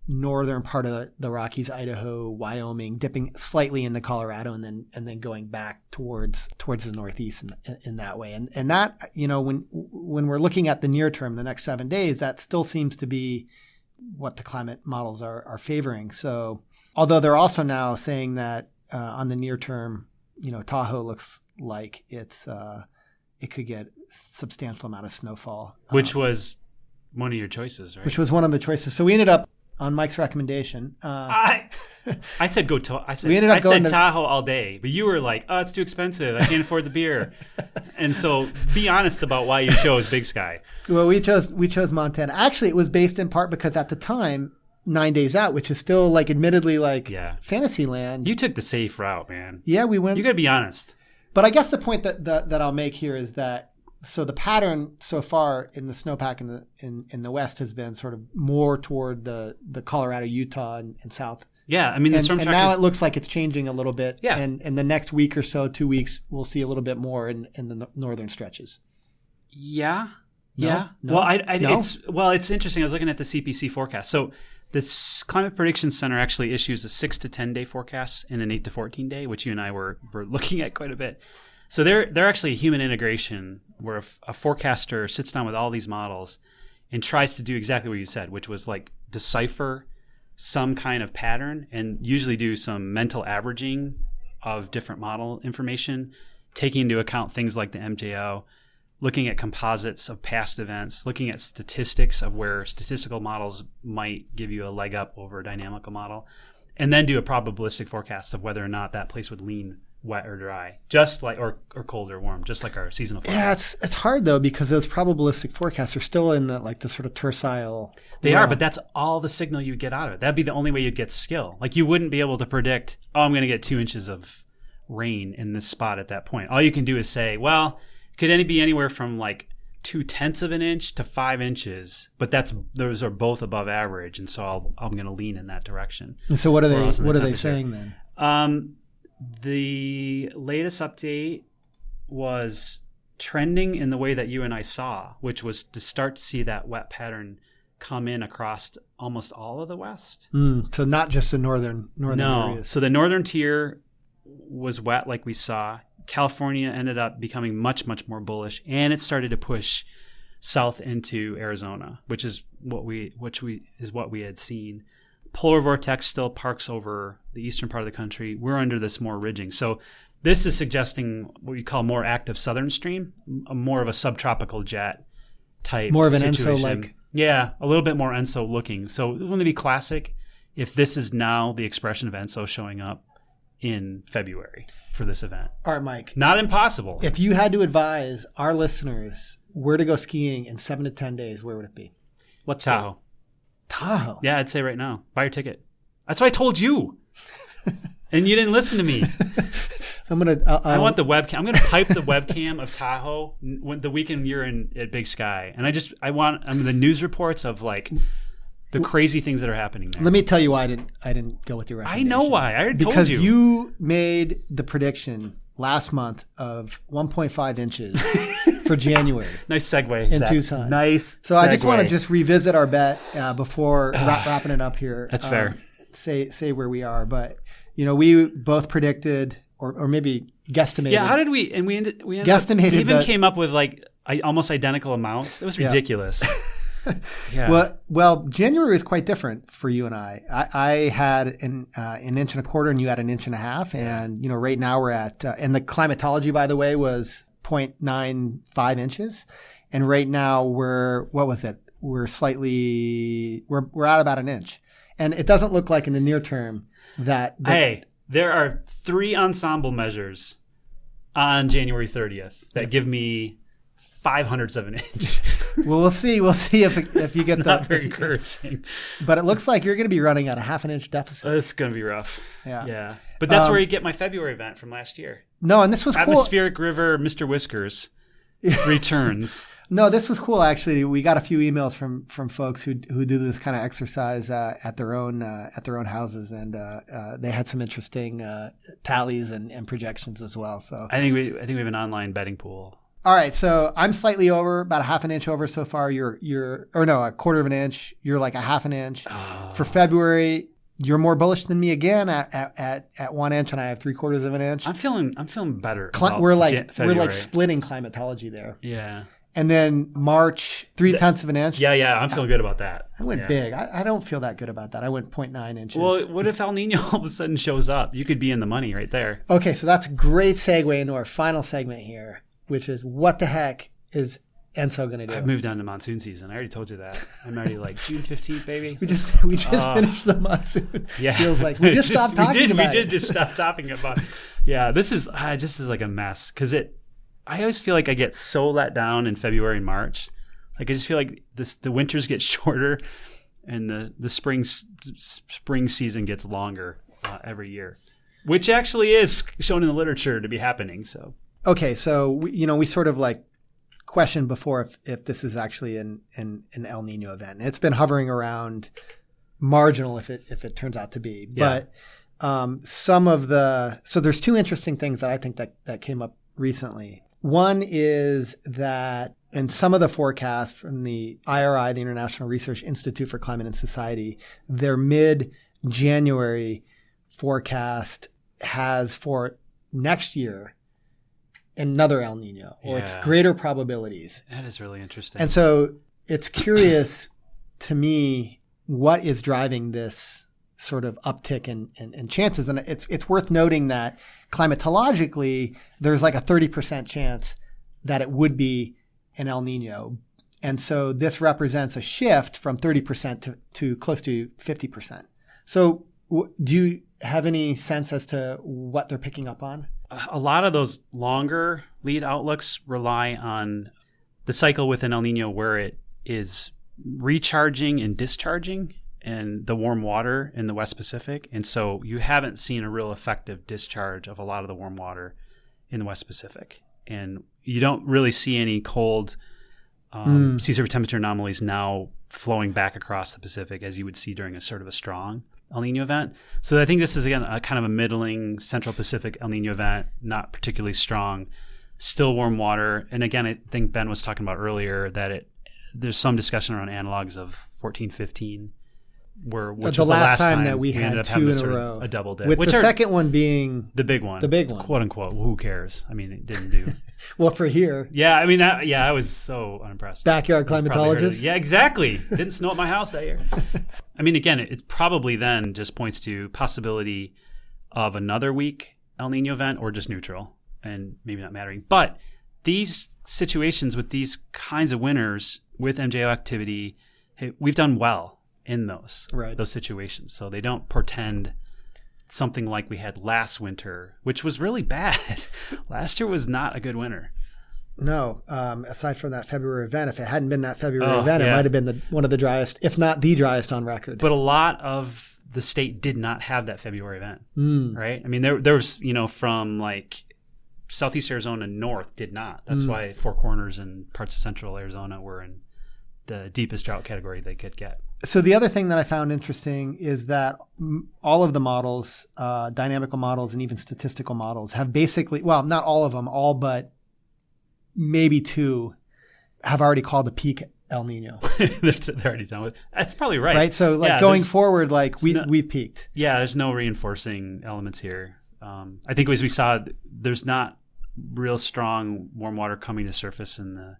northern part of the Rockies, Idaho, Wyoming, dipping slightly into Colorado, and then going back towards the Northeast in that way. And that, when we're looking at the near term, the next 7 days, that still seems to be what the climate models are favoring. So, although they're also now saying that on the near term, Tahoe looks like it could get substantial amount of snowfall, which was one of your choices, right? Which was one of the choices. So we ended up on Mike's recommendation. I said go to. I said we ended up going to Tahoe all day, but you were like, "Oh, it's too expensive. I can't afford the beer." And so, be honest about why you chose Big Sky. Well, we chose Montana. Actually, it was based in part because at the time, 9 days out, which is still like admittedly like fantasy land. You took the safe route, man. Yeah, we went. You got to be honest. But I guess the point that I'll make here is that so the pattern so far in the snowpack in the West has been sort of more toward the Colorado, Utah, and south. Yeah, I mean the storm track now it looks like it's changing a little bit. Yeah, and in the next week or so, 2 weeks, we'll see a little bit more in the northern stretches. Yeah. No? Yeah. No? It's interesting. I was looking at the CPC forecast. So this Climate Prediction Center actually issues a 6 to 10 day forecast and an 8 to 14 day, which you and I were looking at quite a bit. So they're actually a human integration where a forecaster sits down with all these models and tries to do exactly what you said, which was like decipher some kind of pattern and usually do some mental averaging of different model information, taking into account things like the MJO, looking at composites of past events, looking at statistics of where statistical models might give you a leg up over a dynamical model, and then do a probabilistic forecast of whether or not that place would lean wet or dry, just like or cold or warm, just like our seasonal forecast. Yeah, it's hard though because those probabilistic forecasts are still in the sort of tercile. They are, but that's all the signal you get out of it. That'd be the only way you'd get skill. Like you wouldn't be able to predict, I'm going to get 2 inches of rain in this spot at that point. All you can do is say, well, could it be anywhere from like 0.2 of an inch to 5 inches, but those are both above average, and so I'm going to lean in that direction. And so what are they saying then? The latest update was trending in the way that you and I saw, which was to start to see that wet pattern come in across almost all of the West. So not just the northern areas. So the northern tier was wet like we saw. California ended up becoming much, much more bullish, and it started to push south into Arizona, which is what we had seen. Polar Vortex still parks over the eastern part of the country. We're under this more ridging. So this is suggesting what we call more active southern stream, more of a subtropical jet type more of an situation. ENSO-like. Yeah, a little bit more ENSO looking. So it wouldn't be classic if this is now the expression of ENSO showing up in February for this event. All right, Mike. Not impossible. If you had to advise our listeners where to go skiing in 7 to 10 days, where would it be? What's Tahoe? Tahoe. Yeah, I'd say right now. Buy your ticket. That's what I told you. And you didn't listen to me. I'm gonna. I want the webcam. I'm gonna pipe the webcam of Tahoe when the weekend you're at Big Sky, and I want the news reports of like the crazy things that are happening there. Let me tell you why I didn't go with your recommendation. I know why. I already told you. Because you made the prediction last month of 1.5 inches for January. Nice segue in Zach. Tucson. Nice. So I just want to revisit our bet before wrapping it up here. That's fair. Say where we are, but we both predicted or maybe guesstimated. Yeah, how did we? And we ended guesstimated. We even came up with like almost identical amounts. It was ridiculous. Yeah. Well, January was quite different for you and I. I had an inch and a quarter, and you had an inch and a half. And right now we're at, and the climatology, by the way, was 0.95 inches. And right now we're at about an inch. And it doesn't look like in the near term that. Hey, there are 3 ensemble measures on January 30th that give me 0.05 of an inch. Well, we'll see. We'll see if you get not very encouraging. But it looks like you're going to be running at a 0.5 inch deficit. It's going to be rough. Yeah. But that's where you get my February event from last year. No, and this was Atmospheric River, Mr. Whiskers returns. No, this was cool. Actually, we got a few emails from folks who do this kind of exercise at their own houses, and they had some interesting tallies and projections as well. So I think we have an online betting pool. All right, so I'm slightly over, about a 0.5 inch over so far. You're a 1/4 inch. You're like a 0.5 inch. Oh. For February, you're more bullish than me again at 1 inch, and I have 3/4 inch. I'm feeling better. We're like splitting climatology there. Yeah. And then March, 0.3 inch. Yeah, I'm feeling good about that. I went big. I don't feel that good about that. I went 0.9 inches. Well, what if El Nino all of a sudden shows up? You could be in the money right there. Okay, so that's a great segue into our final segment here, which is what the heck is Enzo going to do? I've moved on to monsoon season. I already told you that. I'm already like June 15th, baby. We just finished the monsoon. Yeah. Feels like we just stopped talking about it. We did just stop talking about it. Yeah, this is like a mess because I always feel like I get so let down in February and March. Like I just feel like the winters get shorter and the spring season gets longer every year, which actually is shown in the literature to be happening. So. Okay, so we sort of like questioned before if this is actually an El Nino event. And it's been hovering around marginal if it turns out to be. Yeah. But so there's 2 interesting things that I think that came up recently. One is that in some of the forecasts from the IRI, the International Research Institute for Climate and Society, their mid-January forecast has for next year another El Nino, or it's greater probabilities. That is really interesting. And so it's curious to me what is driving this sort of uptick in chances. And it's worth noting that climatologically, there's like a 30% chance that it would be an El Nino. And so this represents a shift from 30% to close to 50%. So do you have any sense as to what they're picking up on? A lot of those longer lead outlooks rely on the cycle with an El Nino where it is recharging and discharging and the warm water in the West Pacific. And so you haven't seen a real effective discharge of a lot of the warm water in the West Pacific. And you don't really see any cold sea surface temperature anomalies now flowing back across the Pacific as you would see during a sort of a strong El Nino event. So I think this is, again, a kind of a middling Central Pacific El Nino event, not particularly strong, still warm water. And again, I think Ben was talking about earlier that there's some discussion around analogs of 14, 15, which was the last time that we had ended up 2 having in a row. A double dip. With the second one being the big one. The big one. Quote unquote. Well, who cares? I mean, it didn't do. Well, for here. Yeah, I mean, I was so unimpressed. Backyard climatologist? Yeah, exactly. Didn't snow at my house that year. I mean, again, it probably then just points to possibility of another weak El Nino event or just neutral and maybe not mattering. But these situations with these kinds of winters with MJO activity, we've done well in those situations. So they don't portend something like we had last winter, which was really bad. Last year was not a good winter. No, aside from that February event, if it hadn't been that February event, it might have been one of the driest, if not the driest on record. But a lot of the state did not have that February event, right? I mean, there was, from like Southeast Arizona north did not. That's why Four Corners and parts of central Arizona were in the deepest drought category they could get. So the other thing that I found interesting is that all of the models, dynamical models and even statistical models, have basically, well, not all of them, all but maybe 2 have already called the peak El Nino. They're already done with it. That's probably right. Right. So going forward, we've peaked. Yeah, there's no reinforcing elements here. I think as we saw, there's not real strong warm water coming to surface in the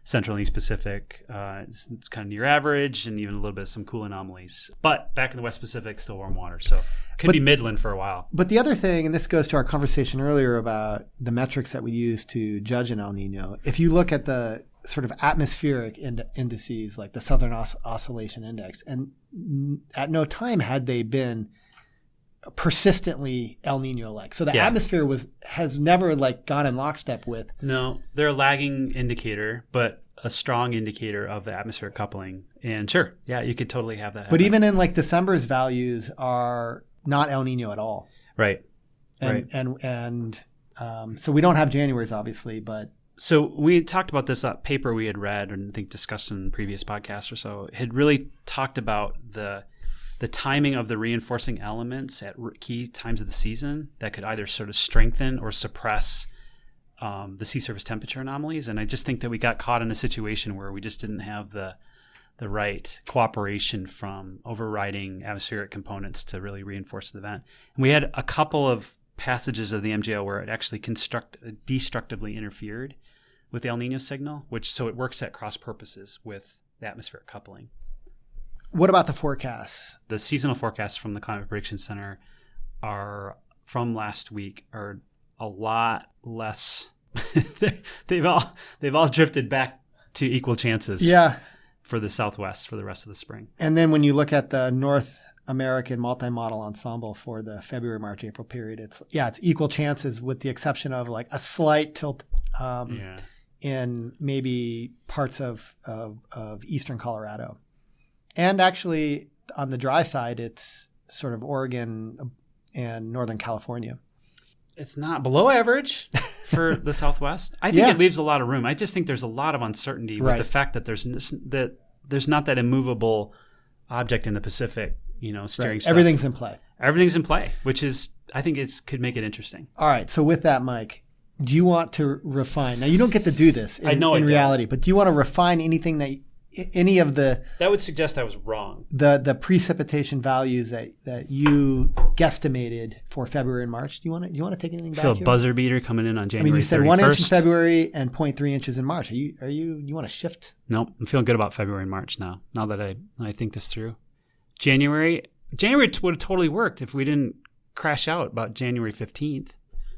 Central and East Pacific. It's kind of near average and even a little bit of some cool anomalies. But back in the West Pacific, still warm water. So it could be Midland for a while. But the other thing, and this goes to our conversation earlier about the metrics that we use to judge an El Nino, if you look at the sort of atmospheric indices like the Southern Oscillation Index, and at no time had they been persistently El Nino-like. So the atmosphere has never gone in lockstep with. No, they're a lagging indicator, but a strong indicator of the atmospheric coupling. And sure, yeah, you could totally have that happen. But even in December's values are not El Nino at all. Right. And so we don't have January's obviously, but. So we talked about this paper we had read and I think discussed in previous podcasts or so. It had really talked about the timing of the reinforcing elements at key times of the season that could either sort of strengthen or suppress the sea surface temperature anomalies. And I just think that we got caught in a situation where we just didn't have the right cooperation from overriding atmospheric components to really reinforce the event. And we had a couple of passages of the MJO where it actually destructively interfered with the El Nino signal, so it works at cross purposes with the atmospheric coupling. What about the forecasts? The seasonal forecasts from the Climate Prediction Center are from last week are a lot less. they've all drifted back to equal chances. Yeah. For the Southwest for the rest of the spring. And then when you look at the North American multi-model ensemble for the February, March, April period, it's equal chances with the exception of a slight tilt in maybe parts of eastern Colorado. And actually, on the dry side, it's sort of Oregon and Northern California. It's not below average for the Southwest. I think it leaves a lot of room. I just think there's a lot of uncertainty with the fact that there's not that immovable object in the Pacific, steering stuff. Everything's in play. Everything's in play, which is, I think could make it interesting. All right. So with that, Mike, do you want to refine? Now, you don't get to do this in reality, but do you want to refine anything any of the that would suggest I was wrong. The precipitation values that you guesstimated for February and March. Do you want to take anything back? Feel a buzzer beater coming in on January 31st. You said 1 inch in February and 0.3 inches in March. You want to shift? Nope. I'm feeling good about February and March now. Now that I think this through. January would have totally worked if we didn't crash out about January 15th.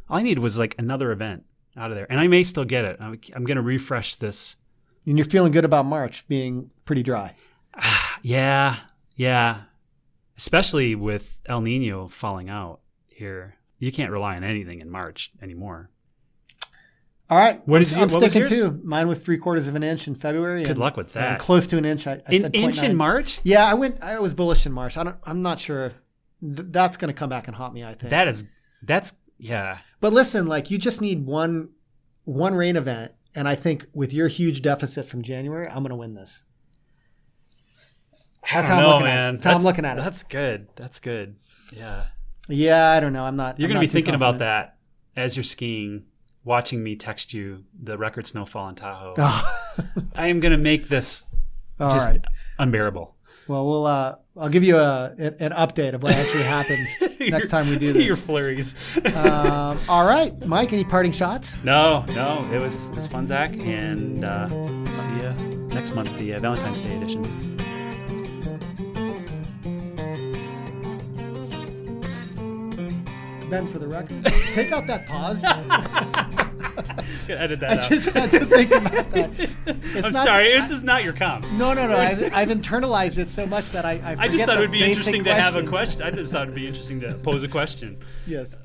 All I needed was another event out of there, and I may still get it. I'm going to refresh this. And you're feeling good about March being pretty dry. Yeah. Especially with El Nino falling out here. You can't rely on anything in March anymore. All right. I'm sticking to. Mine was 3/4 of an inch in February. Good luck with that. And close to an inch. I said 0.9. Inch in March? Yeah, I was bullish in March. I'm not sure. That's going to come back and haunt me, I think. That's yeah. But listen, you just need one rain event. And I think with your huge deficit from January, I'm going to win this. That's how I'm looking at it. That's good. Yeah. Yeah, I don't know. You're going to be thinking about that as you're skiing, watching me text you the record snowfall in Tahoe. I am going to make this unbearable. Well, I'll give you an update of what actually happened next time we do this. Your flurries. All right, Mike. Any parting shots? No. It was fun, Zach, and see you next month, the Valentine's Day edition. Ben, for the record, take out that pause. Edit that out. I just had to think about that. I'm sorry. This is not your comps. No. I've internalized it so much that I forget just thought it would be interesting to have a questions. question. I just thought it would be interesting to pose a question. Yes.